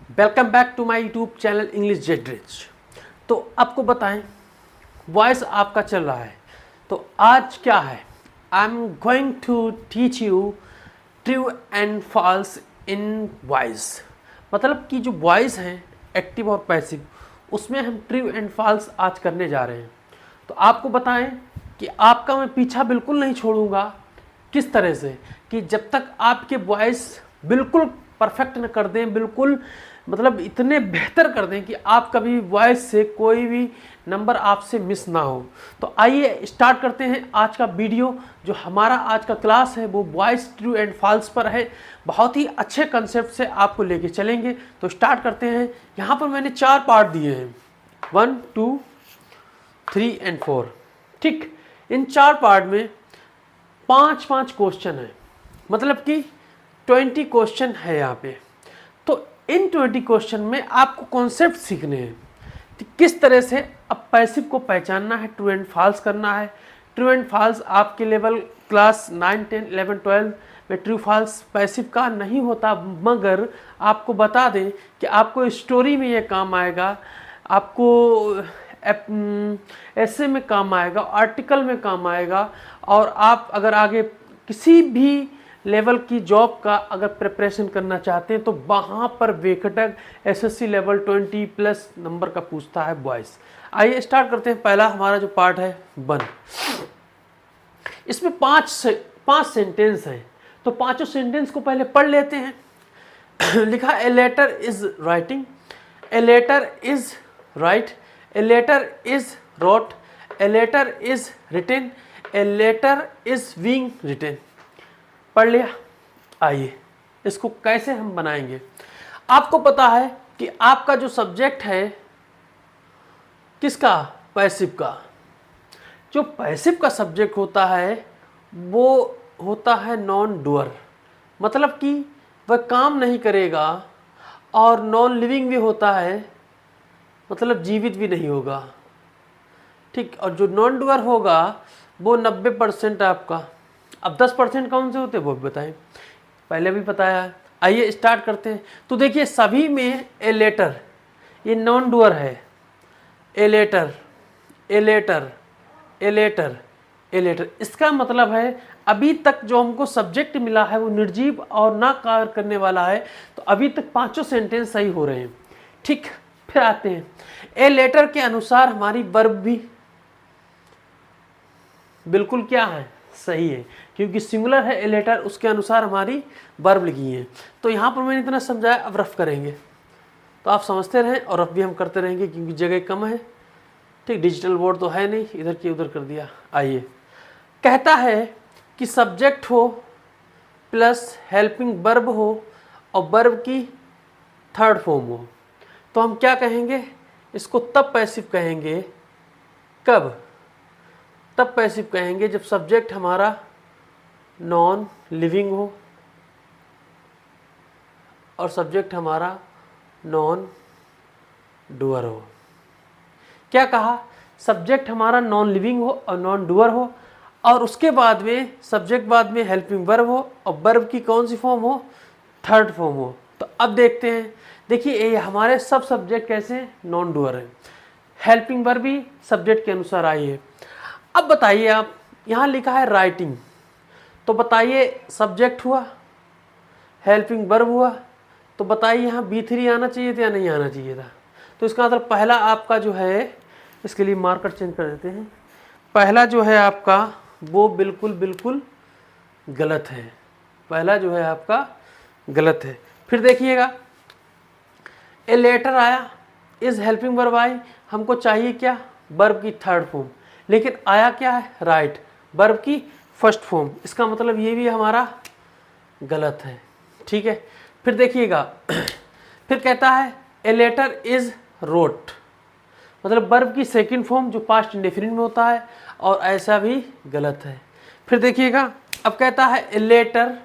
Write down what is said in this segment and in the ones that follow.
Welcome back to my YouTube channel English jet rich. तो आपको बताएं, वॉइस आपका चल रहा है। तो आज क्या है, I am going to teach you true and false in voice. मतलब कि जो वॉइस हैं एक्टिव और पैसिव, उसमें हम ट्रू एंड फॉल्स आज करने जा रहे हैं। तो आपको बताएं कि आपका मैं पीछा बिल्कुल नहीं छोड़ूंगा। किस तरह से कि जब तक आपके वॉइस बिल्कुल परफेक्ट न कर दें, बिल्कुल मतलब इतने बेहतर कर दें कि आप कभी वॉइस से कोई भी नंबर आपसे मिस ना हो। तो आइए स्टार्ट करते हैं आज का वीडियो। जो हमारा आज का क्लास है वो वॉइस ट्रू एंड फॉल्स पर है। बहुत ही अच्छे कंसेप्ट से आपको लेके चलेंगे। तो स्टार्ट करते हैं। यहाँ पर मैंने 4 पार्ट दिए हैं, 1, 2, 3 एंड 4। ठीक, इन 4 पार्ट में 5-5 क्वेश्चन है, मतलब कि 20 क्वेश्चन है यहाँ पे। तो इन 20 क्वेश्चन में आपको कॉन्सेप्ट सीखने हैं कि किस तरह से अब पैसिव को पहचानना है, ट्रू एंड फॉल्स करना है। ट्रू एंड फॉल्स आपके लेवल क्लास 9, 10, 11, 12 में ट्रू फॉल्स पैसिव का नहीं होता, मगर आपको बता दें कि आपको स्टोरी में ये काम आएगा, आपको ऐसे में काम आएगा, आर्टिकल में काम आएगा। और आप अगर आगे किसी भी लेवल की जॉब का अगर प्रिपरेशन करना चाहते हैं तो वहाँ पर बेखटक एसएससी लेवल 20+ नंबर का पूछता है वॉइस। आइए स्टार्ट करते हैं। पहला हमारा जो पार्ट है 1, इसमें 5 सेंटेंस हैं। तो पांचों सेंटेंस को पहले पढ़ लेते हैं। लिखा a letter is writing, a letter is write, a letter is wrote, a letter is written, a letter is being written. पढ़ लिया। आइए इसको कैसे हम बनाएंगे। आपको पता है कि आपका जो सब्जेक्ट है किसका, पैसिव का। जो पैसिव का सब्जेक्ट होता है वो होता है नॉन डूअर, मतलब कि वह काम नहीं करेगा। और नॉन लिविंग भी होता है, मतलब जीवित भी नहीं होगा। ठीक, और जो नॉन डूअर होगा वो 90% आपका। अब 10% कौन से होते हैं वो भी बताएं, पहले भी बताया है। आइए स्टार्ट करते हैं। तो देखिए सभी में ए लेटर, ये नॉन डूअर है। A letter, a letter, a letter, a letter, इसका मतलब है अभी तक जो हमको सब्जेक्ट मिला है वो निर्जीव और ना कार्य करने वाला है। तो अभी तक पांचों सेंटेंस सही हो रहे हैं। ठीक, फिर आते हैं ए लेटर के अनुसार हमारी वर्ब भी बिल्कुल क्या है, सही है, क्योंकि सिंगुलर है ए लेटर, उसके अनुसार हमारी वर्ब लिखी है। तो यहाँ पर मैंने इतना समझाया, अब रफ करेंगे। तो आप समझते रहें और रफ भी हम करते रहेंगे क्योंकि जगह कम है। ठीक, डिजिटल बोर्ड तो है नहीं, इधर की उधर कर दिया। आइए, कहता है कि सब्जेक्ट हो प्लस हेल्पिंग वर्ब हो और वर्ब की थर्ड फॉर्म हो, तो हम क्या कहेंगे, इसको तब पैसिव कहेंगे। कब? तब पैसिव कहेंगे जब सब्जेक्ट हमारा नॉन लिविंग हो और सब्जेक्ट हमारा नॉन डूअर हो। क्या कहा, सब्जेक्ट हमारा नॉन लिविंग हो और नॉन डूअर हो, और उसके बाद में सब्जेक्ट बाद में हेल्पिंग वर्ब हो और वर्ब की कौन सी फॉर्म हो, थर्ड फॉर्म हो। तो अब देखते हैं। देखिए ये हमारे सब सब्जेक्ट कैसे नॉन डूअर है, हेल्पिंग वर्ब भी सब्जेक्ट के अनुसार आई है। अब बताइए, आप यहाँ लिखा है राइटिंग, तो बताइए सब्जेक्ट हुआ, हेल्पिंग वर्ब हुआ, तो बताइए यहाँ B3 आना चाहिए था या नहीं आना चाहिए था। तो इसका मतलब पहला आपका जो है, इसके लिए मार्कर चेंज कर देते हैं, पहला जो है आपका वो बिल्कुल गलत है। पहला जो है आपका गलत है। फिर देखिएगा ए लेटर आया, इज हेल्पिंग वर्ब आई, हमको चाहिए क्या, वर्ब की थर्ड फॉर्म, लेकिन आया क्या है, राइट, वर्ब की फर्स्ट फॉर्म। इसका मतलब ये भी हमारा गलत है। ठीक है, फिर देखिएगा फिर कहता है ए लेटर इज रोट, मतलब वर्ब की सेकंड फॉर्म जो पास्ट इंडेफिनिट में होता है, और ऐसा भी गलत है। फिर देखिएगा अब कहता है ए लेटर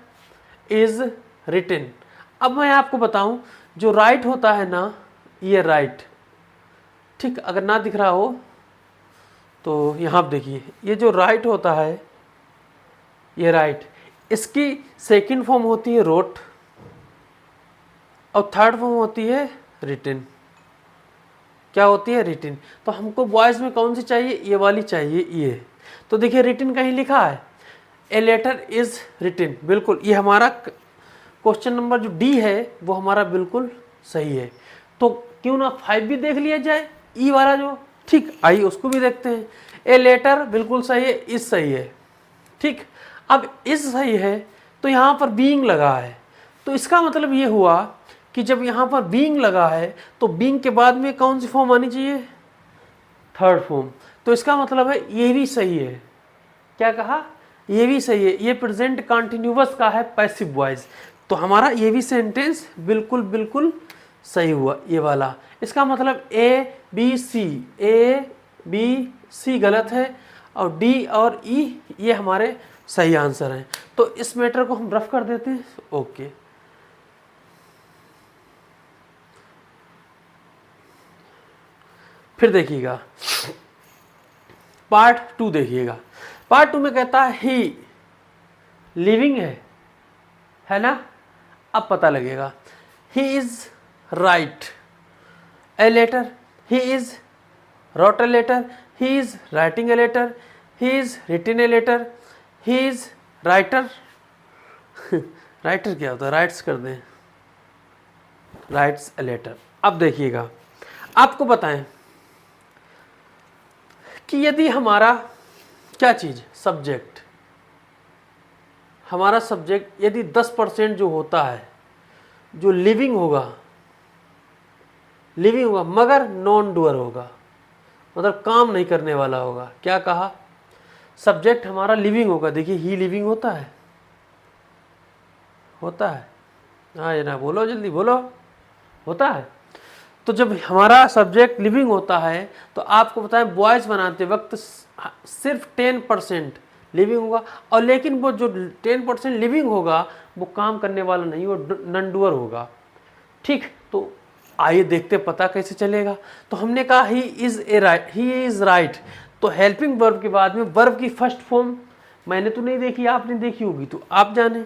इज रिटन। अब मैं आपको बताऊं, जो राइट होता है ना, ये राइट, ठीक, अगर ना दिख रहा हो तो यहाँ आप देखिए, ये जो राइट होता है ये राइट, इसकी सेकंड फॉर्म होती है रोट, और थर्ड फॉर्म होती है रिटन। क्या होती है? रिटन। तो हमको वॉइस में कौन सी चाहिए? ये वाली चाहिए, ये। तो देखिए रिटन कहीं लिखा है, ए लेटर इज रिटन, बिल्कुल ये हमारा क्वेश्चन नंबर जो डी है वो हमारा बिल्कुल सही है। तो क्यों ना 5 भी देख लिया जाए, ई वाला जो। ठीक, आइए उसको भी देखते हैं। ए लेटर बिल्कुल सही है, इज सही है। ठीक, अब इज सही है तो यहाँ पर बीइंग लगा है, तो इसका मतलब ये हुआ कि जब यहाँ पर बीइंग लगा है तो बीइंग के बाद में कौन सी फॉर्म आनी चाहिए? Third form. तो इसका मतलब है ये भी सही है। क्या कहा? ये भी सही है। ये प्रेजेंट कंटिन्यूअस का है पैसिव वॉइस। तो हमारा ये भी सेंटेंस बिल्कुल बिल्कुल सही हुआ, ये वाला। इसका मतलब ए बी सी गलत है और डी और ई ये हमारे सही आंसर हैं। तो इस मैटर को हम रफ कर देते हैं। ओके, फिर देखिएगा पार्ट 2 देखिएगा। पार्ट 2 में कहता है ही लिविंग है ना? अब पता लगेगा। He is write a letter, he is wrote a letter, he is writing a letter, he is written a letter, he is writer writer क्या होता है? राइट्स कर दें, राइट्स a letter। अब देखिएगा, आपको बताएं कि यदि हमारा क्या चीज़ सब्जेक्ट, हमारा सब्जेक्ट यदि 10% जो होता है जो लिविंग होगा मगर नॉन डूअर होगा, मतलब काम नहीं करने वाला होगा। क्या कहा? सब्जेक्ट हमारा लिविंग होगा। देखिए ही लिविंग होता है हाँ ये ना बोलो, जल्दी बोलो, होता है। तो जब हमारा सब्जेक्ट लिविंग होता है तो आपको बताएं वॉइस बनाते वक्त सिर्फ 10% लिविंग होगा, और लेकिन वो जो 10% लिविंग होगा वो काम करने वाला नहीं, वो नॉन डूअर होगा। ठीक, तो आइए देखते पता कैसे चलेगा। तो हमने कहा ही इज राइट, तो हेल्पिंग वर्ब के बाद में वर्ब की फर्स्ट फॉर्म मैंने तो नहीं देखी, आपने देखी होगी तो आप जाने।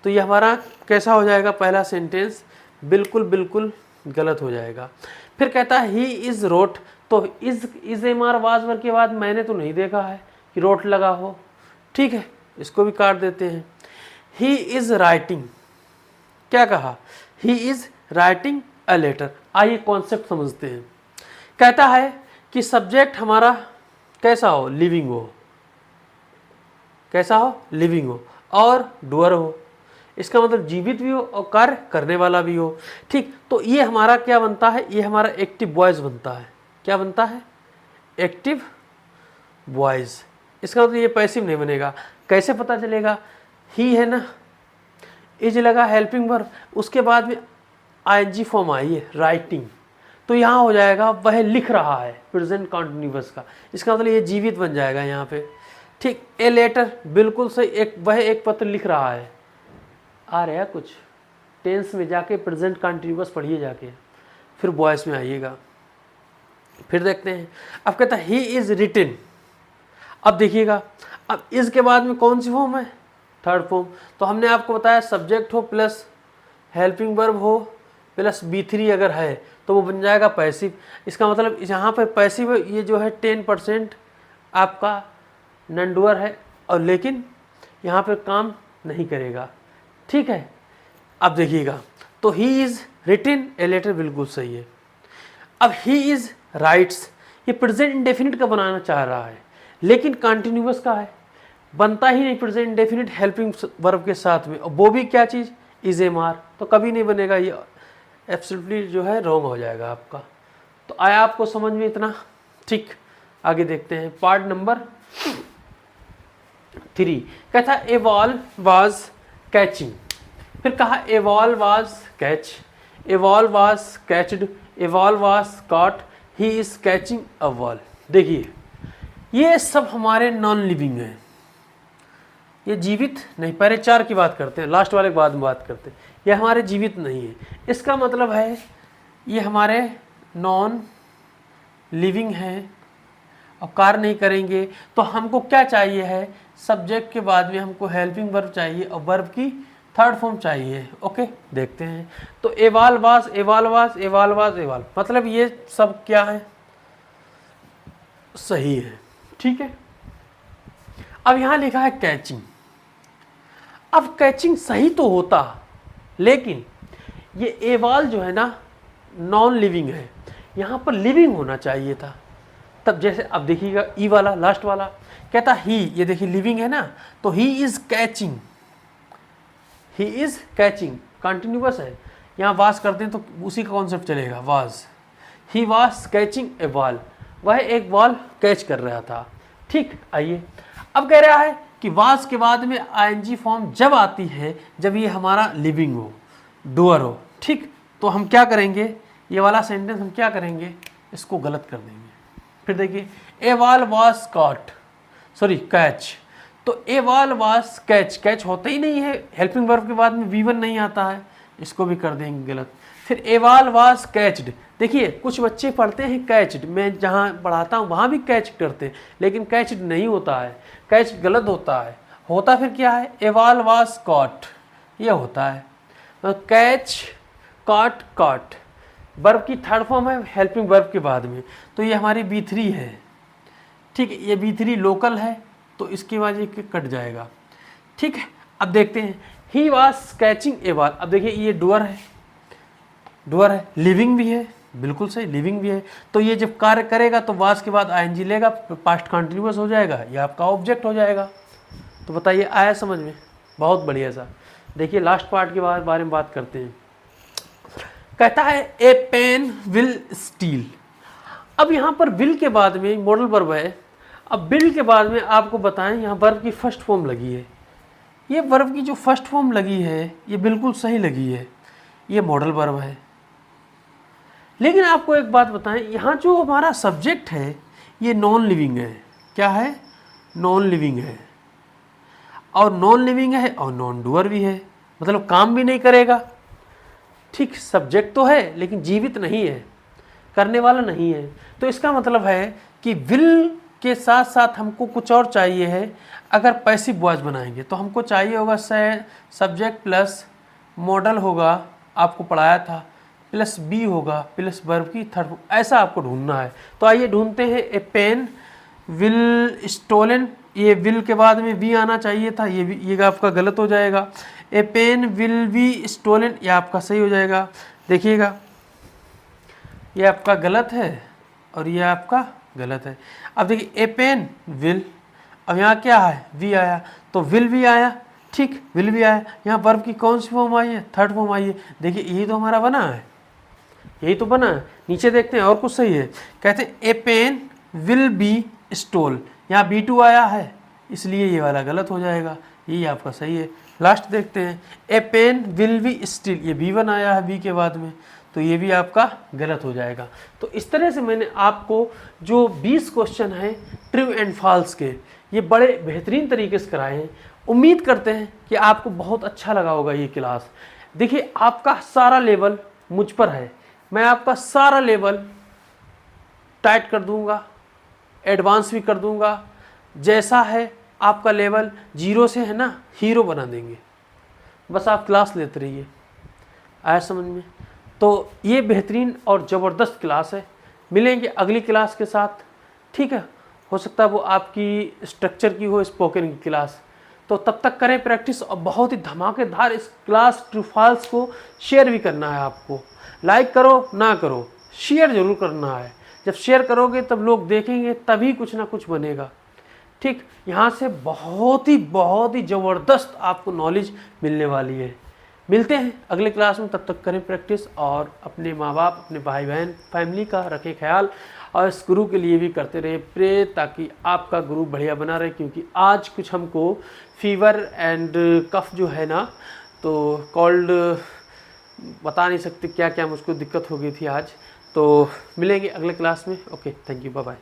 तो ये हमारा कैसा हो जाएगा? पहला सेंटेंस बिल्कुल बिल्कुल गलत हो जाएगा। फिर कहता है ही इज रोट, तो is M R was verb के बाद मैंने तो नहीं देखा है कि रोट लगा हो। ठीक है, इसको भी काट देते हैं। ही इज राइटिंग, क्या कहा? He is writing a letter. आइए कॉन्सेप्ट समझते हैं। कहता है कि सब्जेक्ट हमारा कैसा हो? लिविंग हो। कैसा हो? लिविंग हो और डूअर हो। इसका मतलब जीवित भी हो और कार्य करने वाला भी हो। ठीक, तो ये हमारा क्या बनता है? ये हमारा एक्टिव वॉइस बनता है। क्या बनता है? Active voice. इसका मतलब ये पैसिव नहीं बनेगा। कैसे पता चलेगा? ही है ना, इज लगा हेल्पिंग वर्ब, उसके बाद में आईएनजी फॉर्म आई है राइटिंग, तो यहाँ हो जाएगा वह लिख रहा है, प्रेजेंट कंटिन्यूअस का। इसका मतलब ये जीवित बन जाएगा यहाँ पे। ठीक, ए लेटर बिल्कुल सही, वह एक पत्र लिख रहा है। आ रहा है कुछ टेंस में जाके प्रेजेंट कंटिन्यूअस पढ़िए जाके, फिर वॉइस में आइएगा। फिर देखते हैं। अब कहता है ही इज रिटन। अब देखिएगा, अब इज के बाद में कौन सी फॉर्म है? Third form. तो हमने आपको बताया सब्जेक्ट हो प्लस हेल्पिंग वर्ब हो प्लस B3 अगर है तो वो बन जाएगा पैसिव। इसका मतलब यहाँ पर पैसिव ये जो है 10% आपका नॉन डूअर है, और लेकिन यहाँ पर काम नहीं करेगा। ठीक है, अब देखिएगा, तो he is written a letter बिल्कुल सही है। अब ही इज़ राइट्स, ये प्रेजेंट इंडेफिनिट का बनाना चाह रहा है लेकिन कंटिन्यूअस का है, बनता ही नहीं प्रेजेंट इंडेफिनिट हेल्पिंग वर्ब के साथ में, और वो भी क्या चीज़? इज एम आर, तो कभी नहीं बनेगा, ये एब्सोल्युटली जो है रॉन्ग हो जाएगा आपका। तो आया आपको समझ में इतना? ठीक, आगे देखते हैं पार्ट नंबर 3। कहता ए वॉल वाज कैचिंग, फिर कहा a wall was catch, a wall was catched, a wall was caught, he is catching a wall. देखिए ये सब हमारे नॉन लिविंग हैं, ये जीवित नहीं। पहले 4 की बात करते हैं, लास्ट वाले के बाद में बात करते हैं। ये हमारे जीवित नहीं है, इसका मतलब है ये हमारे नॉन लिविंग हैं और कार्य नहीं करेंगे। तो हमको क्या चाहिए है? सब्जेक्ट के बाद में हमको हेल्पिंग वर्ब चाहिए और वर्ब की थर्ड फॉर्म चाहिए। ओके, देखते हैं। तो एवाल वास, एवाल वास, एवाल वास, एवाल, मतलब ये सब क्या है, सही है। ठीक है, अब यहां लिखा है कैचिंग। अब कैचिंग सही तो होता, लेकिन ये एवाल जो है ना नॉन लिविंग है, यहां पर लिविंग होना चाहिए था। तब जैसे अब देखिएगा ई वाला लास्ट वाला कहता ही, ये देखिए लिविंग है ना, तो ही is catching, he is catching continuous है। यहाँ वास करते हैं तो उसी का कॉन्सेप्ट चलेगा, was, he was catching A ball, वह एक बॉल कैच कर रहा था। ठीक, आइए अब कह रहा है कि वाज के बाद में आईएनजी फॉर्म जब आती है जब ये हमारा लिविंग हो, डूअर हो। ठीक, तो हम क्या करेंगे, ये वाला सेंटेंस हम क्या करेंगे, इसको गलत कर देंगे। फिर देखिए a ball was caught, sorry catch, तो a ball was catch, catch होता ही नहीं है, हेल्पिंग वर्ब के बाद में V1 नहीं आता है, इसको भी कर देंगे गलत। फिर ए बॉल वाज कैच्ड, देखिए कुछ बच्चे पढ़ते हैं कैच्ड, मैं जहाँ पढ़ाता हूँ वहाँ भी कैच करते हैं, लेकिन कैच्ड नहीं होता है, कैच गलत होता है। होता फिर क्या है, ए बॉल वाज कॉट, ये होता है कैच, कॉट, कॉट। वर्ब की थर्ड फॉर्म है हेल्पिंग वर्ब के बाद में, तो ये हमारी B3 है। ठीक है, ये B3 लोकल है, तो इसके बाद ये कट जाएगा। ठीक है, अब देखते हैं he was catching A ball. अब देखिए ये डूअर है, डूअर है, लिविंग भी है, बिल्कुल सही, लिविंग भी है। तो ये जब कार्य करेगा तो वाज के बाद आईएनजी लेगा, पास्ट कंटिन्यूअस हो जाएगा, ये आपका ऑब्जेक्ट हो जाएगा। तो बताइए आया समझ में, बहुत बढ़िया सा। देखिए लास्ट पार्ट के बारे में बात करते हैं। कहता है ए पेन विल स्टील। अब यहाँ पर विल के बाद में मॉडल वर्ब है। अब विल के बाद में आपको बताएं, यहाँ वर्ब की फर्स्ट फॉर्म लगी है, ये वर्ब की जो फर्स्ट फॉर्म लगी है ये बिल्कुल सही लगी है, ये मॉडल वर्ब है। लेकिन आपको एक बात बताएं, यहाँ जो हमारा सब्जेक्ट है ये नॉन लिविंग है। क्या है, नॉन लिविंग है, और नॉन लिविंग है और नॉन डूअर भी है, मतलब काम भी नहीं करेगा। ठीक, सब्जेक्ट तो है लेकिन जीवित नहीं है, करने वाला नहीं है। तो इसका मतलब है कि विल के साथ साथ हमको कुछ और चाहिए है। अगर पैसिव वॉइस बनाएंगे तो हमको चाहिए होगा सब्जेक्ट प्लस मॉडल होगा, आपको पढ़ाया था, प्लस बी होगा, प्लस वर्ब की थर्ड, ऐसा आपको ढूंढना है। तो आइए ढूंढते हैं। ए पेन विल स्टोलन, ये विल के बाद में बी आना चाहिए था, ये आपका गलत हो जाएगा। ए पेन विल बी स्टोलन, ये आपका सही हो जाएगा। देखिएगा ये आपका गलत है और ये आपका गलत है। अब देखिए ए पेन विल, अब यहाँ क्या है, वी आया, तो विल भी आया। ठीक, विल भी आया। यहाँ वर्ब की कौन सी फॉर्म आई है, थर्ड फॉर्म आई है। देखिए यही तो हमारा बना है, यही तो बना है। नीचे देखते हैं और कुछ सही है। कहते हैं ए पेन विल बी स्टोल, यहाँ B2 आया है, इसलिए ये वाला गलत हो जाएगा, ये आपका सही है। लास्ट देखते हैं, ए पेन विल बी स्टील, ये B1 आया है बी के बाद में, तो ये भी आपका गलत हो जाएगा। तो इस तरह से मैंने आपको जो 20 क्वेश्चन हैं ट्रू एंड फॉल्स के, ये बड़े बेहतरीन तरीके से कराए हैं। उम्मीद करते हैं कि आपको बहुत अच्छा लगा होगा ये क्लास। देखिए आपका सारा लेवल मुझ पर है, मैं आपका सारा लेवल टाइट कर दूंगा, एडवांस भी कर दूंगा। जैसा है आपका लेवल 0 से है ना, हीरो बना देंगे, बस आप क्लास लेते रहिए। आया समझ में? तो ये बेहतरीन और ज़बरदस्त क्लास है। मिलेंगे अगली क्लास के साथ, ठीक है। हो सकता है वो आपकी स्ट्रक्चर की हो, स्पोकन की क्लास। तो तब तक करें प्रैक्टिस, और बहुत ही धमाकेदार इस क्लास ट्रू फॉल्स को शेयर भी करना है आपको। लाइक करो ना करो, शेयर ज़रूर करना है। जब शेयर करोगे तब लोग देखेंगे, तभी कुछ ना कुछ बनेगा। ठीक, यहाँ से बहुत ही ज़बरदस्त आपको नॉलेज मिलने वाली है। मिलते हैं अगले क्लास में, तब तक करें प्रैक्टिस, और अपने माँ बाप, अपने भाई बहन, फैमिली का रखें ख्याल, और इस गुरु के लिए भी करते रहे प्रे, ताकि आपका गुरु बढ़िया बना रहे। क्योंकि आज कुछ हमको फीवर एंड कफ जो है ना, तो कोल्ड, बता नहीं सकते क्या क्या मुझको दिक्कत हो गई थी आज। तो मिलेंगे अगले क्लास में। Okay, thank you, bye bye.